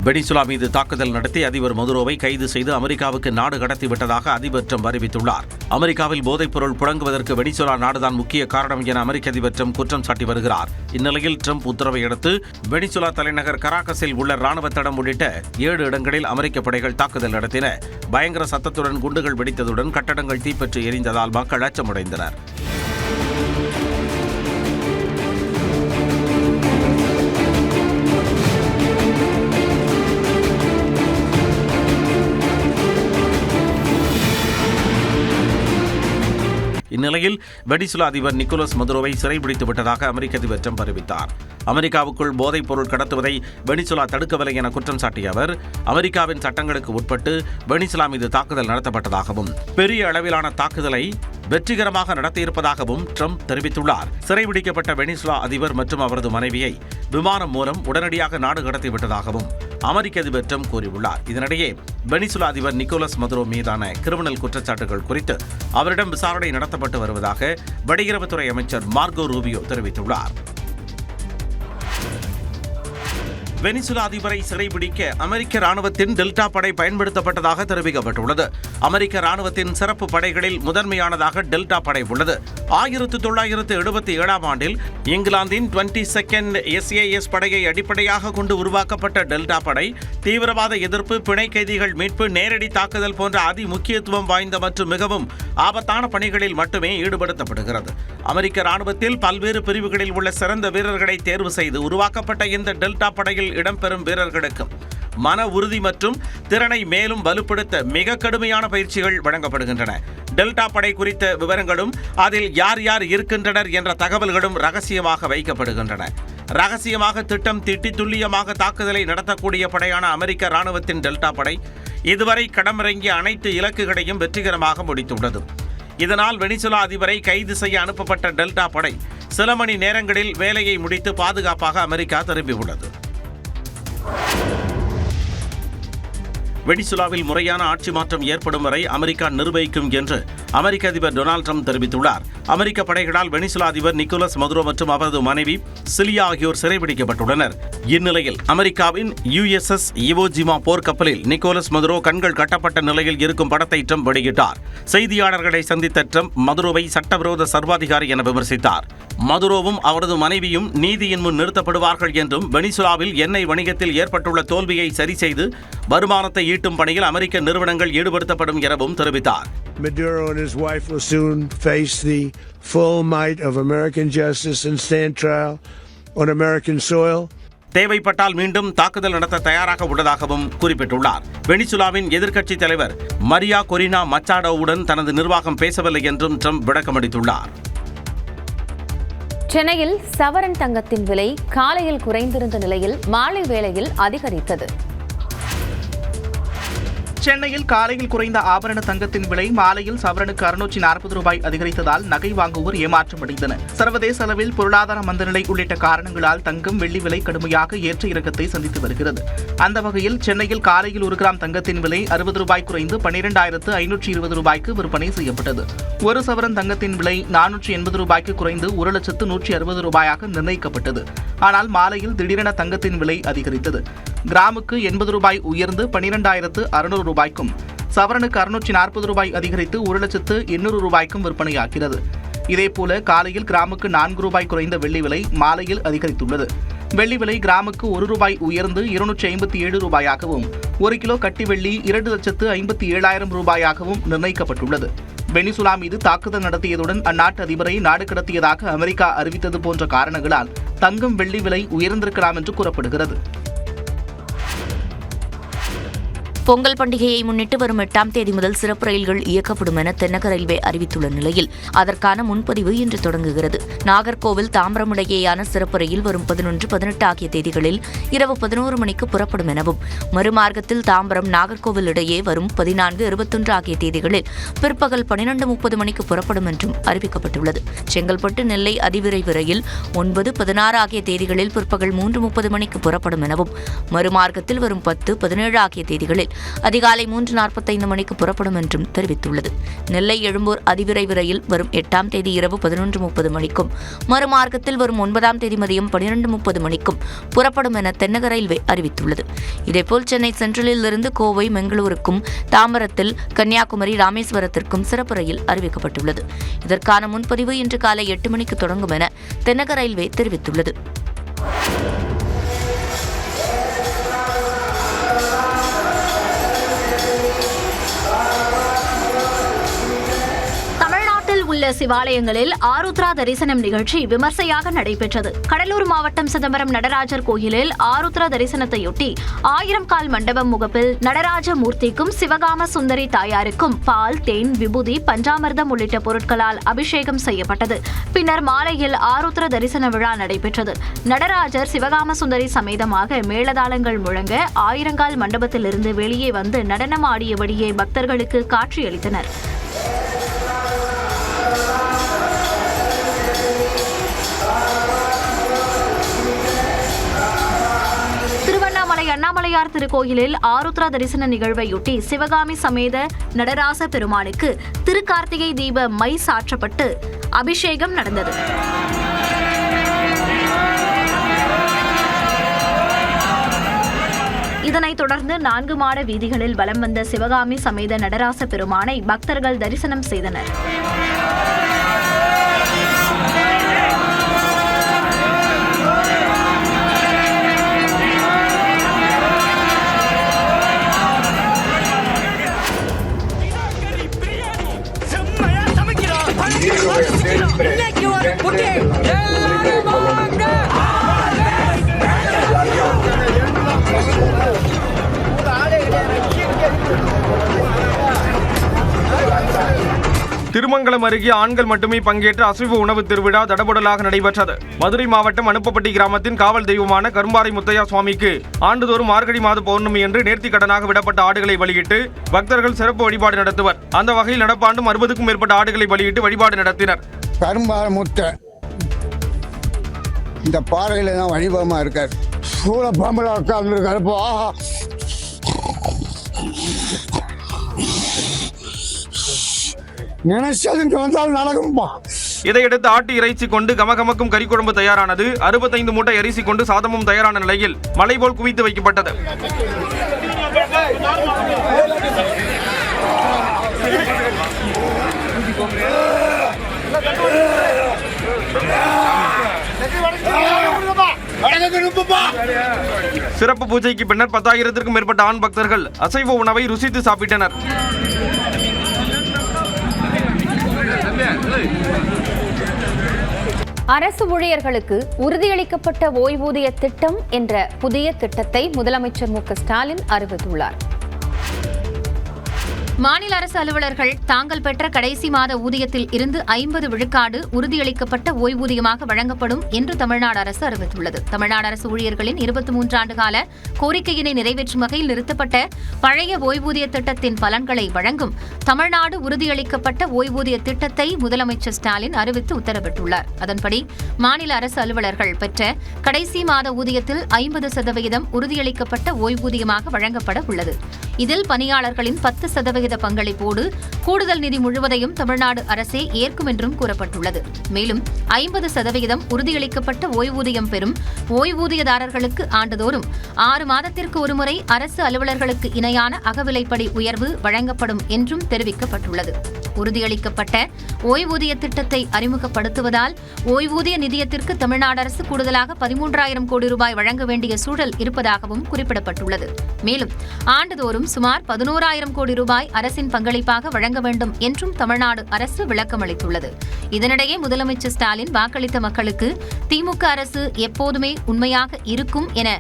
Venezuela மீது தாக்குதல் நடத்தி அதிபர் மதுரோவை கைது செய்து அமெரிக்காவுக்கு நாடு கடத்திவிட்டதாக அதிபர் ட்ரம்ப் அறிவித்துள்ளார். அமெரிக்காவில் போதைப்பொருள் புழங்குவதற்கு வெனிசுலா நாடுதான் முக்கிய காரணம் என அமெரிக்க அதிபர் ட்ரம்ப் குற்றம் சாட்டி வருகிறார். இந்நிலையில் ட்ரம்ப் உத்தரவை அடுத்து வெனிசுலா தலைநகர் கராகஸில் உள்ள ராணுவ தடம் உள்ளிட்ட 7 இடங்களில் அமெரிக்க படைகள் தாக்குதல் நடத்தின. பயங்கர சத்தத்துடன் குண்டுகள் வெடித்ததுடன் கட்டடங்கள் தீப்பற்றி எரிந்ததால் மக்கள் அச்சமடைந்தனர். இந்நிலையில் வெனிசுலா அதிபர் நிக்கோலஸ் மதுரோவை சிறைபிடித்து விட்டதாக அமெரிக்க அதிபர் ட்ரம்ப் அறிவித்தார். அமெரிக்காவுக்குள் போதைப் பொருள் கடத்துவதை வெனிசுலா தடுக்கவில்லை என குற்றம் சாட்டிய அவர், அமெரிக்காவின் சட்டங்களுக்கு உட்பட்டு வெனிசுலா மீது தாக்குதல் நடத்தப்பட்டதாகவும் பெரிய அளவிலான தாக்குதலை வெற்றிகரமாக நடத்தியிருப்பதாகவும் ட்ரம்ப் தெரிவித்துள்ளார். சிறைபிடிக்கப்பட்ட வெனிசுலா அதிபர் மற்றும் அவரது மனைவியை விமானம் மூலம் உடனடியாக நாடு கடத்திவிட்டதாகவும் அமெரிக்க அதிபர் ட்ரம்ப் கூறியுள்ளார். இதனிடையே வெனிசுலா அதிபர் நிக்கோலஸ் மதுரோ மீதான கிரிமினல் குற்றச்சாட்டுகள் குறித்து அவரிடம் விசாரணை நடத்தப்பட்டு வருவதாக வெளியுறவுத்துறை அமைச்சர் மார்கோ ரூபியோ தெரிவித்துள்ளார். வெனிசுலா அதிபரை சிறைபிடிக்க அமெரிக்க ராணுவத்தின் டெல்டா படை பயன்படுத்தப்பட்டதாக தெரிவிக்கப்பட்டுள்ளது. அமெரிக்க ராணுவத்தின் சிறப்பு படைகளில் முதன்மையானதாக டெல்டா படை உள்ளது. 1977ஆம் ஆண்டில் இங்கிலாந்தின் 22nd SAS படையை அடிப்படையாக கொண்டு உருவாக்கப்பட்ட டெல்டா படை தீவிரவாத எதிர்ப்பு, பிணை கைதிகள் மீட்பு, நேரடி தாக்குதல் போன்ற அதி முக்கியத்துவம் வாய்ந்த மற்றும் மிகவும் ஆபத்தான பணிகளில் மட்டுமே ஈடுபடுத்தப்படுகிறது. அமெரிக்க ராணுவத்தில் பல்வேறு பிரிவுகளில் உள்ள சிறந்த வீரர்களை தேர்வு செய்து உருவாக்கப்பட்ட இந்த டெல்டா படையில் இடம்பெறும் வீரர்களுக்கு மன உறுதி மற்றும் திறனை மேலும் வலுப்படுத்த மிக கடுமையான பயிற்சிகள் வழங்கப்படுகின்றன. டெல்டா படை குறித்த விவரங்களும் அதில் யார் யார் இருக்கின்றனர் என்ற தகவல்களும் ரகசியமாக வைக்கப்படுகின்றன. ரகசியமாக திட்டம் தீட்டி துல்லியமாக தாக்குதலை நடத்தக்கூடிய படையான அமெரிக்க ராணுவத்தின் டெல்டா படை இதுவரை களமிறங்கிய அனைத்து இலக்குகளையும் வெற்றிகரமாக முடித்துள்ளது. இதனால் வெனிசுலா அதிபரை கைது செய்ய அனுப்பப்பட்ட டெல்டா படை சில மணி நேரங்களில் வேலையை முடித்து பாதுகாப்பாக அமெரிக்கா திரும்பியுள்ளது. வெனிசுலாவில் முறையான ஆட்சி மாற்றம் ஏற்படும் வரை அமெரிக்கா நிர்வகிக்கும் என்று அமெரிக்க அதிபர் டொனால்டு ட்ரம்ப் தெரிவித்துள்ளார். அமெரிக்க படைகளால் வெனிசுலா அதிபர் நிக்கோலஸ் மதுரோ மற்றும் அவரது மனைவி சிலியா ஆகியோர் சிறைபிடிக்கப்பட்டுள்ளனர். இந்நிலையில் அமெரிக்காவின் USS இவோஜிமா போர்க்கப்பலில் நிக்கோலஸ் மதுரோ கண்கள் கட்டப்பட்ட நிலையில் இருக்கும் படத்தை ட்ரம்ப் வெளியிட்டார். செய்தியாளர்களை சந்தித்த ட்ரம்ப் மதுரோவை சட்டவிரோத சர்வாதிகாரி என விமர்சித்தார். மதுரோவும் அவரது மனைவியும் நீதியின் முன் நிறுத்தப்படுவார்கள் என்றும் வெனிசுலாவில் எண்ணெய் வணிகத்தில் ஏற்பட்டுள்ள தோல்வியை சரி செய்து வருமானத்தை ஈட்டும் பணியில் அமெரிக்க நிறுவனங்கள் ஈடுபடுத்தப்படும் எனவும் தெரிவித்தார். Maduro and his wife will soon face the full might of American justice and stand trial on American soil. தேவைப்பட்டால் மீண்டும் தாக்குதல் நடத்த தயாராக உள்ளதாகவும் குறிப்பிட்டுள்ளார். வெனிசுலாவின் எதிர்க்கட்சி தலைவர் மரியா கொரினா மச்சாடோவுடன் தனது நிர்வாகம் பேசவில்லை என்றும் ட்ரம்ப் விளக்கமளித்துள்ளார். சென்னையில் சவரன் தங்கத்தின் விலை காலையில் குறைந்திருந்த நிலையில் மாலை வேளையில் அதிகரித்தது. சென்னையில் காலையில் குறைந்த ஆபரண தங்கத்தின் விலை மாலையில் சவரனுக்கு 640 ரூபாய் அதிகரித்ததால் நகை வாங்குவோர் ஏமாற்றமடைந்தனர். சர்வதேச அளவில் பொருளாதார மந்தநிலை உள்ளிட்ட காரணங்களால் தங்கம், வெள்ளி விலை கடுமையாக ஏற்ற இறக்கத்தை சந்தித்து வருகிறது. அந்த வகையில் சென்னையில் காலையில் 1 கிராம் தங்கத்தின் விலை 60 ரூபாய் குறைந்து 12,520 ரூபாய்க்கு விற்பனை செய்யப்பட்டது. 1 சவரன் தங்கத்தின் விலை 480 ரூபாய்க்கு குறைந்து 1,160,000 ரூபாயாக நிர்ணயிக்கப்பட்டது. ஆனால் மாலையில் திடீரென தங்கத்தின் விலை அதிகரித்தது. கிராமுக்கு 80 ரூபாய் உயர்ந்து 12,600 ரூபாய்க்கும், சவரனுக்கு 640 ரூபாய் அதிகரித்து 1,800,000 ரூபாய்க்கும் விற்பனையாகிறது. இதேபோல காலையில் கிராமுக்கு 4 ரூபாய் குறைந்த வெள்ளி விலை மாலையில் அதிகரித்துள்ளது. வெள்ளி விலை கிராமுக்கு 1 ரூபாய் உயர்ந்து 257 ரூபாயாகவும், 1 கிலோ கட்டி வெள்ளி 2,57,000 ரூபாயாகவும் நிர்ணயிக்கப்பட்டுள்ளது. வெனிசுலா மீது தாக்குதல் நடத்தியதுடன் அந்நாட்டு அதிபரை நாடு கடத்தியதாக அமெரிக்கா அறிவித்தது போன்ற காரணங்களால் தங்கம், வெள்ளி விலை உயர்ந்திருக்கலாம் என்று கூறப்படுகிறது. பொங்கல் பண்டிகையை முன்னிட்டு வரும் 8ஆம் தேதி முதல் சிறப்பு ரயில்கள் இயக்கப்படும் என தென்னக ரயில்வே அறிவித்துள்ள நிலையில் அதற்கான முன்பதிவு இன்று தொடங்குகிறது. நாகர்கோவில் தாம்பரம் இடையேயான சிறப்பு ரயில் வரும் 11, 18 ஆகிய தேதிகளில் இரவு 11 மணிக்கு புறப்படும் எனவும், மறுமார்க்கத்தில் தாம்பரம் நாகர்கோவில் இடையே வரும் 14, 21 ஆகிய தேதிகளில் பிற்பகல் 12:30 மணிக்கு புறப்படும் என்றும் அறிவிக்கப்பட்டுள்ளது. செங்கல்பட்டு நெல்லை அதிவிரைவு ரயில் 9, 16 ஆகிய தேதிகளில் பிற்பகல் 3:30 மணிக்கு புறப்படும் எனவும், மறுமார்க்கத்தில் வரும் 10, 17 ஆகிய தேதிகளில் அதிகாலை 3:45 மணிக்கு புறப்படும் என்றும் தெரிவித்துள்ளது. நெல்லை எழும்பூர் அதிவிரைவு ரயில் வரும் 8ஆம் தேதி இரவு 11:30 மணிக்கும் மறுமார்க்கத்தில் வரும் 9ஆம் தேதி மதியம் 12:30 மணிக்கும் புறப்படும் என தென்னக ரயில்வே அறிவித்துள்ளது. இதேபோல் சென்னை சென்ட்ரலில் இருந்து கோவை, பெங்களூருக்கும், தாம்பரத்தில் கன்னியாகுமரி, ராமேஸ்வரத்திற்கும் சிறப்பு ரயில் அறிவிக்கப்பட்டுள்ளது. இதற்கான முன்பதிவு இன்று காலை 8 மணிக்கு தொடங்கும் என தென்னக ரயில்வே தெரிவித்துள்ளது. உள்ள சிவாலயங்களில் ஆருத்ரா தரிசனம் நிகழ்ச்சி விமர்சையாக நடைபெற்றது. கடலூர் மாவட்டம் சிதம்பரம் நடராஜர் கோயிலில் ஆருத்ரா தரிசனத்தையொட்டி 1000 கால் மண்டபம் முகப்பில் நடராஜ மூர்த்திக்கும் சிவகாம சுந்தரி தாயாருக்கும் பால், தேன், விபூதி, பஞ்சாமிர்தம் உள்ளிட்ட பொருட்களால் அபிஷேகம் செய்யப்பட்டது. பின்னர் மாலையில் ஆருத்ரா தரிசன விழா நடைபெற்றது. நடராஜர் சிவகாம சுந்தரி சமேதமாக மேளதாளங்கள் முழங்க 1000 கால் மண்டபத்திலிருந்து வெளியே வந்து நடனம் ஆடியபடியே பக்தர்களுக்கு காட்சியளித்தனர். அண்ணாமலையார் திருக்கோயிலில் ஆருத்ரா தரிசன நிகழ்வையொட்டி சிவகாமி சமேத நடராச பெருமானுக்கு திருக்கார்த்திகை தீப மை சாற்றப்பட்டு அபிஷேகம் நடந்தது. இதனைத் தொடர்ந்து 4 மாட வீதிகளில் வலம் வந்த சிவகாமி சமேத நடராச பெருமானை பக்தர்கள் தரிசனம் செய்தனர். திருமங்கலம் அருகே ஆண்கள் மட்டுமே பங்கேற்ற அசைவ உணவு திருவிழா தடபுடலாக நடைபெற்றது. மதுரை மாவட்டம் அனுப்பப்பட்டி கிராமத்தின் காவல் தெய்வமான கரும்பாறை முத்தையா சுவாமிக்கு ஆண்டுதோறும் மார்கழி மாத பௌர்ணமி என்று நேர்த்திக்கடனாக விடப்பட்ட ஆடுகளை பலியிட்டு பக்தர்கள் சிறப்பு வழிபாடு நடத்துவர். அந்த வகையில் நடப்பாண்டும் 60க்கும் மேற்பட்ட ஆடுகளை பலியிட்டு வழிபாடு நடத்தினர். கரும்பாறை முத்தை இந்த பாறையில தான் வழிபமா இருக்கார். சூழ பாம்பலா உட்கார்ந்துருக்காரு. நினைச்சதுக்கு வந்தால் நடக்கும்பா. இதையடுத்து ஆட்டு இறைச்சி கொண்டு கமகமக்கும் கறிக்குழம்பு தயாரானது. 65 மூட்டை அரிசி கொண்டு சாதமும் தயாரான நிலையில் மலை போல் குவித்து வைக்கப்பட்டது. சிறப்பு பூஜைக்கு பின்னர் 10,000த்திற்கும் மேற்பட்ட ஆண் பக்தர்கள் அசைவ உணவை ருசித்து சாப்பிட்டனர். அரசு ஊழியர்களுக்கு உறுதியளிக்கப்பட்ட ஓய்வூதிய திட்டம் என்ற புதிய திட்டத்தை முதலமைச்சர் மு.க. ஸ்டாலின் அறிவித்துள்ளார். மாநில அரசு அலுவலர்கள் தாங்கள் பெற்ற கடைசி மாத ஊதியத்தில் இருந்து 50 விழுக்காடு உறுதியளிக்கப்பட்ட ஓய்வூதியமாக வழங்கப்படும் என்று தமிழ்நாடு அரசு அறிவித்துள்ளது. தமிழ்நாடு அரசு ஊழியர்களின் 23 ஆண்டு கால கோரிக்கையினை நிறைவேற்றும் வகையில் நிறுத்தப்பட்ட பழைய ஓய்வூதிய திட்டத்தின் பலன்களை வழங்கும் தமிழ்நாடு உறுதியளிக்கப்பட்ட ஓய்வூதிய திட்டத்தை முதலமைச்சர் ஸ்டாலின் அறிவித்து உத்தரவிட்டுள்ளார். அதன்படி மாநில அரசு அலுவலர்கள் பெற்ற கடைசி மாத ஊதியத்தில் 50% உறுதியளிக்கப்பட்ட ஓய்வூதியமாக வழங்கப்பட உள்ளது. இதில் பணியாளர்களின் 10% பங்களிப்போடு கூடுதல் நிதி முழுவதையும் தமிழ்நாடு அரசே ஏற்கும் என்றும் கூறப்பட்டுள்ளது. மேலும் 50% உறுதியளிக்கப்பட்ட ஓய்வூதியம் பெறும் ஓய்வூதியதாரர்களுக்கு ஆண்டுதோறும் 6 மாதத்திற்கு ஒருமுறை அரசு அலுவலர்களுக்கு இணையான அகவிலைப்படி உயர்வு வழங்கப்படும் என்றும் தெரிவிக்கப்பட்டுள்ளது. உறுதியளிக்கப்பட்ட ஓய்வூதிய திட்டத்தை அறிமுகப்படுத்துவதால் ஓய்வூதிய நிதியத்திற்கு தமிழ்நாடு அரசு கூடுதலாக 13,000 கோடி ரூபாய் வழங்க வேண்டிய சூழல் இருப்பதாகவும் குறிப்பிடப்பட்டுள்ளது. மேலும் ஆண்டுதோறும் சுமார் 11,000 கோடி ரூபாய் அரசின் பங்களிப்பாக வழங்க வேண்டும் என்றும் தமிழ்நாடு அரசு விளக்கமளித்துள்ளது. இதனிடையே முதலமைச்சர் ஸ்டாலின் வாக்களித்த மக்களுக்கு திமுக அரசு எப்போதுமே உண்மையாக இருக்கும் என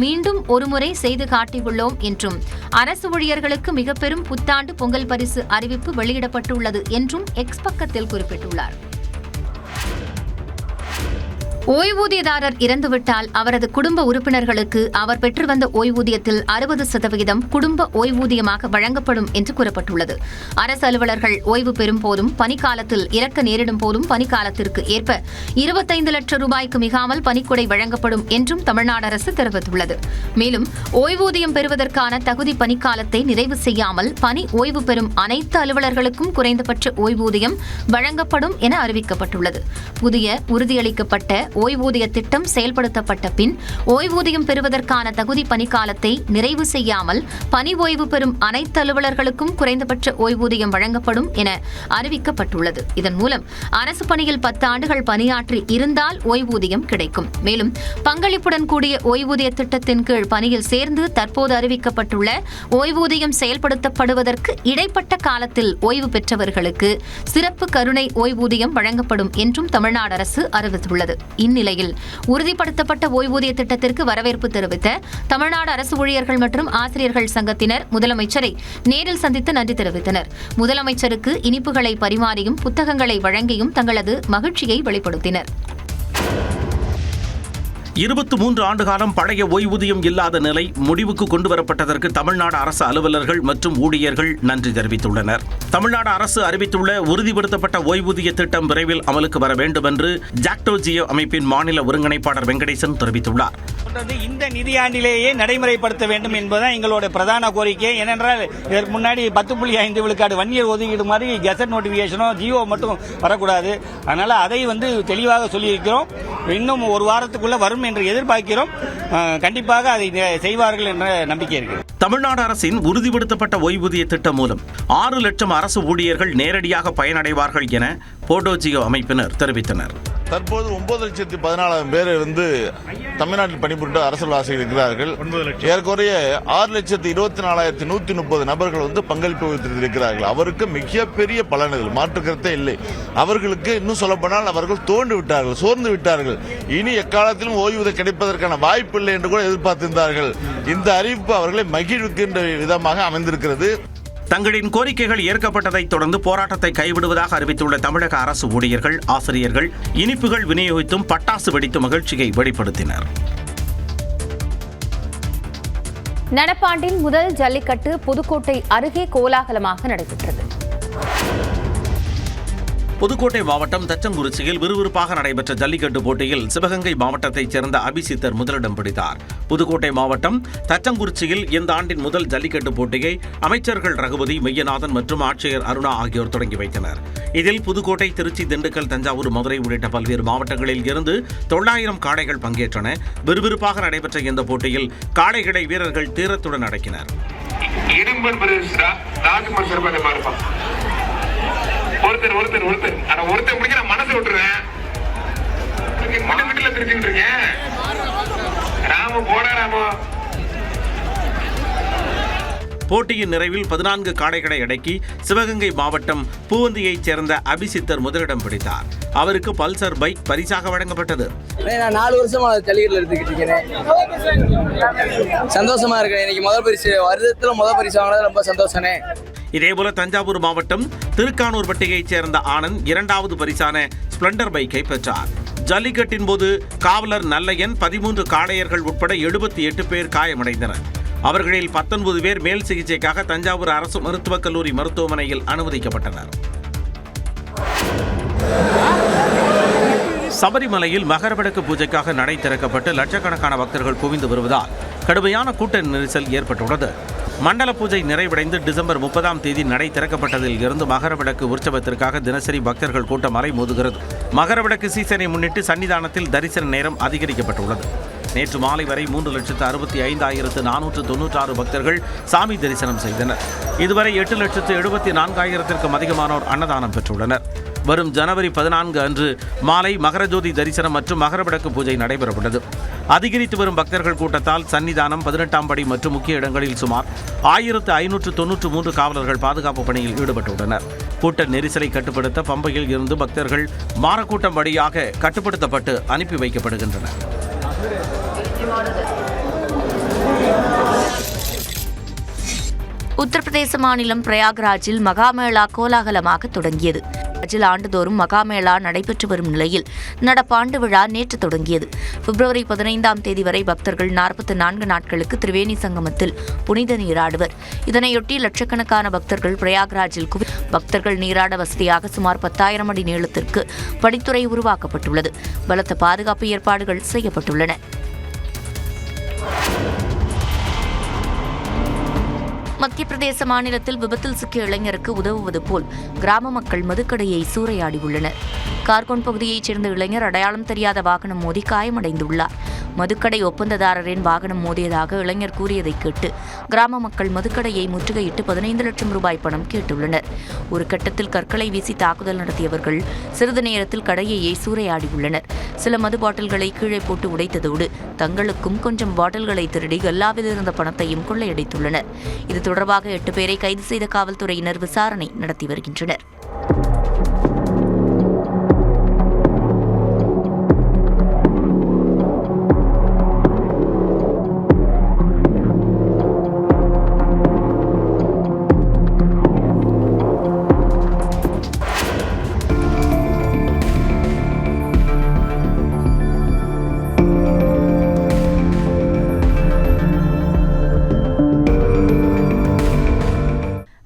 மீண்டும் ஒருமுறை செய்து காட்டியுள்ளோம் என்றும் அரசு ஊழியர்களுக்கு மிக பெரும் புத்தாண்டு பொங்கல் பரிசு அறிவிப்பு வெளியிடப்பட்டுள்ளது என்றும் எக்ஸ் பக்கத்தில் குறிப்பிட்டுள்ளார். ஓய்வூதியதாரர் இறந்துவிட்டால் அவரது குடும்ப உறுப்பினர்களுக்கு அவர் பெற்று வந்த ஓய்வூதியத்தில் 60% குடும்ப ஓய்வூதியமாக வழங்கப்படும் என்று கூறப்பட்டுள்ளது. அரசு அலுவலர்கள் ஓய்வு பெறும் போதும் பணிக்காலத்தில் இறக்க நேரிடும் போதும் பணிக்காலத்திற்கு ஏற்ப 25 லட்சம் ரூபாய்க்கு மிகாமல் பணிக்கொடை வழங்கப்படும் என்றும் தமிழ்நாடு அரசு தெரிவித்துள்ளது. மேலும் ஓய்வூதியம் பெறுவதற்கான தகுதி பணிக்காலத்தை நிறைவு செய்யாமல் பணி ஓய்வு பெறும் அனைத்து அலுவலர்களுக்கும் குறைந்தபட்ச ஓய்வூதியம் வழங்கப்படும் என அறிவிக்கப்பட்டுள்ளது. புதிய உறுதியளிக்கப்பட்ட ஓய்வூதிய திட்டம் செயல்படுத்தப்பட்ட பின் ஓய்வூதியம் பெறுவதற்கான தகுதி பணிக்காலத்தை நிறைவு செய்யாமல் பணி ஓய்வு பெறும் அனைத்து அலுவலர்களுக்கும் குறைந்தபட்ச ஓய்வூதியம் வழங்கப்படும் என அறிவிக்கப்பட்டுள்ளது. இதன் மூலம் அரசு பணியில் 10 ஆண்டுகள் பணியாற்றி இருந்தால் ஓய்வூதியம் கிடைக்கும். மேலும் பங்களிப்புடன் கூடிய ஓய்வூதிய திட்டத்தின் கீழ் பணியில் சேர்ந்து தற்போது அறிவிக்கப்பட்டுள்ள ஓய்வூதியம் செயல்படுத்தப்படுவதற்கு இடைப்பட்ட காலத்தில் ஓய்வு பெற்றவர்களுக்கு சிறப்பு கருணை ஓய்வூதியம் வழங்கப்படும் என்றும் தமிழ்நாடு அரசு அறிவித்துள்ளது. இந்நிலையில் உறுதிப்படுத்தப்பட்ட ஓய்வூதிய திட்டத்திற்கு வரவேற்பு தெரிவித்த தமிழ்நாடு அரசு ஊழியர்கள் மற்றும் ஆசிரியர்கள் சங்கத்தினர் முதலமைச்சரை நேரில் சந்தித்து நன்றி தெரிவித்தனர். முதலமைச்சருக்கு இனிப்புகளை பரிமாறியும் புத்தகங்களை வழங்கியும் தங்களது மகிழ்ச்சியை வெளிப்படுத்தினர். 23 ஆண்டு காலம் பழைய ஓய்வூதியம் இல்லாத நிலை முடிவுக்கு கொண்டுவரப்பட்டதற்கு தமிழ்நாடு அரசு அலுவலர்கள் மற்றும் ஊழியர்கள் நன்றி தெரிவித்துள்ளனர். தமிழ்நாடு அரசு அறிவித்துள்ள உறுதிப்படுத்தப்பட்ட ஓய்வூதிய திட்டம் விரைவில் அமலுக்கு வர வேண்டும் என்று ஜாக்டோ ஜியோ அமைப்பின் மாநில ஒருங்கிணைப்பாளர் வெங்கடேசன் தெரிவித்துள்ளார். இந்த நிதியாண்டிலேயே நடைமுறைப்படுத்த வேண்டும் என்பதுதான் எங்களோட பிரதான கோரிக்கை. ஏனென்றால் இதற்கு முன்னாடி 10.5 விழுக்காடு வன்னியர் ஒதுக்கீடு மாதிரி கெசட் நோட்டிபிகேஷனோ ஜியோ மட்டும் வரக்கூடாது. அதனால அதை தெளிவாக சொல்லியிருக்கிறோம். இன்னும் ஒரு வாரத்துக்குள்ள வரும் என்று எதிர்பார்க்கிறோம். கண்டிப்பாக அதை செய்வார்கள் என்ற நம்பிக்கை இருக்கு. தமிழ்நாடு அரசின் உறுதிப்படுத்தப்பட்ட ஓய்வூதிய திட்டம் மூலம் 6 லட்சம் அரசு ஊழியர்கள் நேரடியாக பயனடைவார்கள் என போடோஜியோ அமைப்பினர் தெரிவித்தனர். தற்போது 9,14,000 பேர் தமிழ்நாட்டில் பணிபுரிந்த அரசியல் ஆசிரியர் இருக்கிறார்கள். ஏறக்குறைய 6,24,130 நபர்கள் பங்களிப்பு வைத்திருக்கிறார்கள். அவருக்கு மிகப்பெரிய பலன்கள் மாற்றுக்கருத்தே இல்லை. அவர்களுக்கு இன்னும் சொல்லப்போனால் அவர்கள் தோண்டு விட்டார்கள், சோர்ந்து விட்டார்கள். இனி எக்காலத்திலும் ஓய்வூதியம் கிடைப்பதற்கான வாய்ப்பு இல்லை என்று கூட எதிர்பார்த்திருந்தார்கள். இந்த அறிவிப்பு அவர்களை மகிழ்விக்கின்ற விதமாக அமைந்திருக்கிறது. தங்களின் கோரிக்கைகள் ஏற்கப்பட்டதைத் தொடர்ந்து போராட்டத்தை கைவிடுவதாக அறிவித்துள்ள தமிழக அரசு ஊழியர்கள், ஆசிரியர்கள் இனிப்புகள் விநியோகித்தும் பட்டாசு வெடித்து மகிழ்ச்சியை வெளிப்படுத்தினர். நடப்பாண்டின் முதல் ஜல்லிக்கட்டு புதுக்கோட்டை அருகே கோலாகலமாக நடைபெற்றது. புதுக்கோட்டை மாவட்டம் தச்சங்குறிச்சியில் விறுவிறுப்பாக நடைபெற்ற ஜல்லிக்கட்டு போட்டியில் சிவகங்கை மாவட்டத்தைச் சேர்ந்த அபிசித்தர் முதலிடம் பிடித்தார். புதுக்கோட்டை மாவட்டம் தச்சங்குறிச்சியில் இந்த ஆண்டின் முதல் ஜல்லிக்கட்டு போட்டியை அமைச்சர்கள் ரகுபதி, மெய்யநாதன் மற்றும் ஆட்சியர் அருணா ஆகியோர் தொடங்கி வைத்தனர். இதில் புதுக்கோட்டை, திருச்சி, திண்டுக்கல், தஞ்சாவூர், மதுரை உள்ளிட்ட பல்வேறு மாவட்டங்களில் இருந்து 900 காளைகள் பங்கேற்றன. விறுவிறுப்பாக நடைபெற்ற இந்த போட்டியில் காளைகளை வீரர்கள் தீரத்துடன் அடக்கினர். ஒருத்தர் முடிக்கிற மனசு விட்டுருவேன். திருச்சிட்டு இருக்கேன். ராமு போட ராமு. போட்டியின் நிறைவில் 14 காளைகளை அடக்கி சிவகங்கை மாவட்டம் பூவந்தியைச் சேர்ந்த அபிசித்தர் முதலிடம் பிடித்தார். அவருக்கு பல்சர் பைக் பரிசாக வழங்கப்பட்டது. நான் 4 வருஷமா ஜல்லிக்கட்டுல எடுத்துக்கிட்டு இருக்கிறேன். சந்தோஷமா இருக்கேன். இன்னைக்கு முதல் பரிசு வருடத்துல முதல் பரிசு வாங்கினது ரொம்ப சந்தோஷமே. இதேபோல தஞ்சாவூர் மாவட்டம் திருக்கானூர்பட்டியைச் சேர்ந்த ஆனந்த் 2வது பரிசான ஸ்பிளண்டர் பைக்கை பெற்றார். ஜல்லிக்கட்டின் போது காவலர் நல்லையன் 13 காளையர்கள் உட்பட 78 பேர் காயமடைந்தனர். அவர்களில் 19 பேர் மேல் சிகிச்சைக்காக தஞ்சாவூர் அரசு மருத்துவக் கல்லூரி மருத்துவமனையில் அனுமதிக்கப்பட்டனர். சபரிமலையில் மகரவிளக்கு பூஜைக்காக நடை திறக்கப்பட்டு லட்சக்கணக்கான பக்தர்கள் குவிந்து வருவதால் கடுமையான கூட்ட நெரிசல் ஏற்பட்டுள்ளது. மண்டல பூஜை நிறைவடைந்து டிசம்பர் 30ஆம் தேதி நடை திறக்கப்பட்டதில் இருந்து மகரவிளக்கு உற்சவத்திற்காக தினசரி பக்தர்கள் கூட்டம் அலைமோதுகிறது. மகரவிளக்கு சீசனை முன்னிட்டு சன்னிதானத்தில் தரிசன நேரம் அதிகரிக்கப்பட்டுள்ளது. நேற்று மாலை வரை 3,65,496 பக்தர்கள் சாமி தரிசனம் செய்தனர். இதுவரை 8,74,000க்கும் அதிகமானோர் அன்னதானம் பெற்றுள்ளனர். வரும் ஜனவரி 14 அன்று மாலை மகரஜோதி தரிசனம் மற்றும் மகரவிளக்கு பூஜை நடைபெறவுள்ளது. அதிகரித்து வரும் பக்தர்கள் கூட்டத்தால் சன்னிதானம், 18ஆம் படி மற்றும் முக்கிய இடங்களில் சுமார் 1,593 காவலர்கள் பாதுகாப்பு பணியில் ஈடுபட்டுள்ளனர். கூட்ட நெரிசலை கட்டுப்படுத்த பம்பையில் இருந்து பக்தர்கள் மாரக்கூட்டம் வழியாக கட்டுப்படுத்தப்பட்டு அனுப்பி வைக்கப்படுகின்றனர். உத்தரப்பிரதேச மாநிலம் பிரயாக்ராஜில் மகாமேளா கோலாகலமாக தொடங்கியது. ஆண்டுதோறும் மகாமேளா நடைபெற்று வரும் நிலையில் நடப்பாண்டு விழா நேற்று தொடங்கியது. பிப்ரவரி 15ஆம் தேதி வரை பக்தர்கள் 44 நாட்களுக்கு திரிவேணி சங்கமத்தில் புனித நீராடுவர். இதனையொட்டி லட்சக்கணக்கான பக்தர்கள் பிரயாக்ராஜில் பக்தர்கள் நீராட வசதியாக சுமார் 10,000 அடி நீளத்திற்கு படித்துறை உருவாக்கப்பட்டுள்ளது. பலத்த பாதுகாப்பு ஏற்பாடுகள் செய்யப்பட்டுள்ளன. மத்திய பிரதேச மாநிலத்தில் விபத்தில் சிக்கிய இளைஞருக்கு உதவுவது போல் கிராம மக்கள் மதுக்கடையை சூறையாடியுள்ளனர். கார்கோன் பகுதியைச் சேர்ந்த இளைஞர் அடையாளம் தெரியாத வாகனம் மோதி காயமடைந்துள்ளார். மதுக்கடை ஒப்பந்ததாரரின் வாகனம் மோதியதாக இளைஞர் கூறியதை கேட்டு கிராம மக்கள் மதுக்கடையை முற்றுகையிட்டு 15 லட்சம் ரூபாய் பணம் கேட்டுள்ளனர். ஒரு கட்டத்தில் கற்களை வீசி தாக்குதல் நடத்தியவர்கள் சிறிது நேரத்தில் கடையையே சூறையாடியுள்ளனர். சில மது பாட்டில்களை கீழே போட்டு உடைத்ததோடு தங்களுக்கும் கொஞ்சம் பாட்டில்களை திருடி கல்லாவில் இருந்த பணத்தையும் கொள்ளையடித்துள்ளனர். இது தொடர்பாக 8 பேரை கைது செய்த காவல்துறையினர் விசாரணை நடத்தி வருகின்றனர்.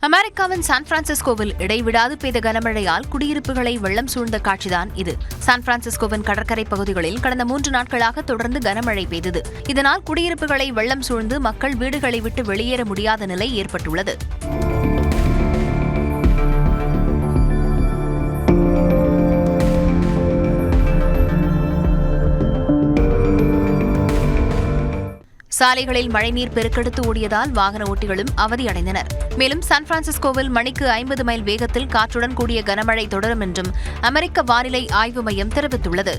அமெரிக்காவின் சான் பிரான்சிஸ்கோவில் இடைவிடாது பெய்த கனமழையால் குடியிருப்புகளை வெள்ளம் சூழ்ந்த காட்சிதான் இது. சான் பிரான்சிஸ்கோவின் கடற்கரை பகுதிகளில் கடந்த 3 நாட்களாக தொடர்ந்து கனமழை பெய்தது. இதனால் குடியிருப்புகளை வெள்ளம் சூழ்ந்து மக்கள் வீடுகளை விட்டு வெளியேற முடியாத நிலை ஏற்பட்டுள்ளது. சாலைகளில் மழைநீர் பெருக்கெடுத்து ஓடியதால் வாகன ஓட்டிகளும் அவதியடைந்தனர். மேலும் சான் பிரான்சிஸ்கோவில் மணிக்கு 50 மைல் வேகத்தில் காற்றுடன் கூடிய கனமழை தொடரும் என்றும் அமெரிக்க வானிலை ஆய்வு மையம் தெரிவித்துள்ளது.